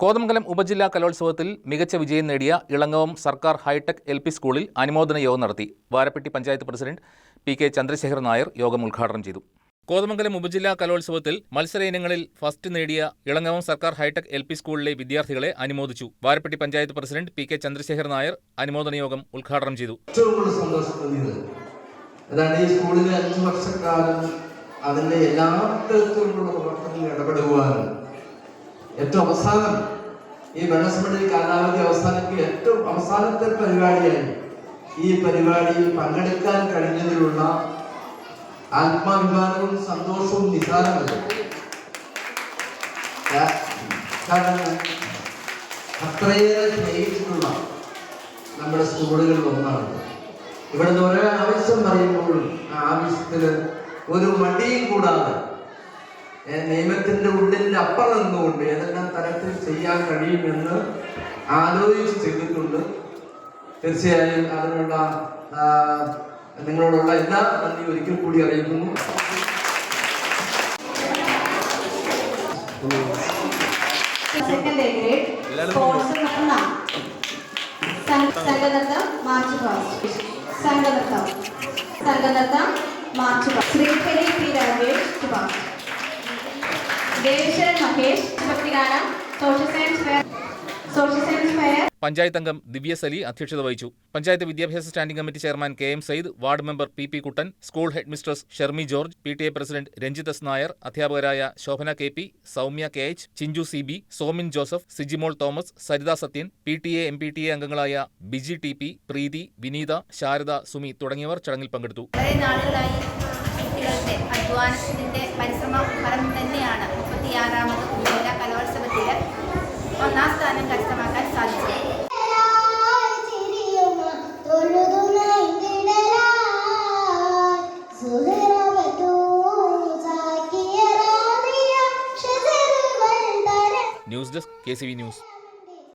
കോതമംഗലം ഉപജില്ലാ കലോത്സവത്തിൽ മികച്ച വിജയം നേടിയ ഇളങ്ങവം സർക്കാർ ഹൈടെക് എൽ.പി. സ്കൂളിൽ അനുമോദന യോഗം നടത്തി. Varappetty panchayat president P K. ചന്ദ്രശേഖരൻ നായർ യോഗം ഉദ്ഘാടനം ചെയ്തു. കോതമംഗലം ഉപജില്ലാ കലോത്സവത്തിൽ മത്സര ഇനങ്ങളിൽ ഫസ്റ്റ് നേടിയ ഇളങ്ങവം സർക്കാർ ഹൈടെക് എൽ.പി. സ്കൂളിലെ വിദ്യാർത്ഥികളെ അനുമോദിച്ചു. Varappetty panchayat president P K. ചന്ദ്രശേഖരൻ നായർ അനുമോദന യോഗം ഉദ്ഘാടനം ചെയ്തു. ഈ സ്കൂളിലെ 5 വർഷക്കാലം അതിന്റെ എല്ലാ തരത്തിലുള്ള പ്രവർത്തനങ്ങളിൽ ഇടപെടുവാനും ഏറ്റവും അവസാനം ഈ വെള്ളസമടി കാലാവധി അവസാനിക്ക് ഏറ്റവും അവസാനത്തെ പരിപാടിയായി ഈ പരിപാടിയിൽ പങ്കെടുക്കാൻ കഴിഞ്ഞതിലുള്ള ആത്മാഭിമാനവും സന്തോഷവും നിസാരമല്ല. കാരണം അത്രയേറെ സ്നേഹിച്ചിട്ടുള്ള നമ്മുടെ സ്കൂളുകളിൽ ഒന്നാണ്. ഇവിടുന്ന് ഓരോ ആവശ്യം പറയുമ്പോഴും ആ ആവശ്യത്തിന് ഒരു മടിയും കൂടാതെ നിയമത്തിന്റെ ഉള്ളിന്റെ അപ്പുറം നിന്നുകൊണ്ട് ഏതെല്ലാം തരത്തിൽ ചെയ്യാൻ കഴിയുമെന്ന് ആലോചിച്ച് ചെയ്തിട്ടുണ്ട്. തീർച്ചയായും അതിനുള്ള നിങ്ങളോടുള്ള എല്ലാ നന്ദി ഒരിക്കൽ കൂടി അറിയിക്കുന്നു. പഞ്ചായത്ത് അംഗം ദിവ്യ സലി അധ്യക്ഷത വഹിച്ചു. പഞ്ചായത്ത് വിദ്യാഭ്യാസ standing committee chairman K M. Sayyid, ward member P P. Kuttan, school head mistress Shermi George, P T A. President Ranjith S. Nair, അധ്യാപകരായ Sobhana K P., Soumya K H., Chinchu C B., Somin Joseph, Sijimol Thomas, Saritha Sathyan, P T A. M P T A. അംഗങ്ങളായ ബിജി ടി.പി., പ്രീതി, വിനീത, ശാരദ, സുമി തുടങ്ങിയവർ ചടങ്ങിൽ പങ്കെടുത്തു. അധ്വാനത്തിന്റെ പരിശ്രമ ഫലം തന്നെയാണ് 36ാമത് ഉപജില്ലാ കലോത്സവത്തിൽ 1ാം സ്ഥാനം കരസ്ഥമാക്കാൻ സാധിച്ചത്. News desk KCV news.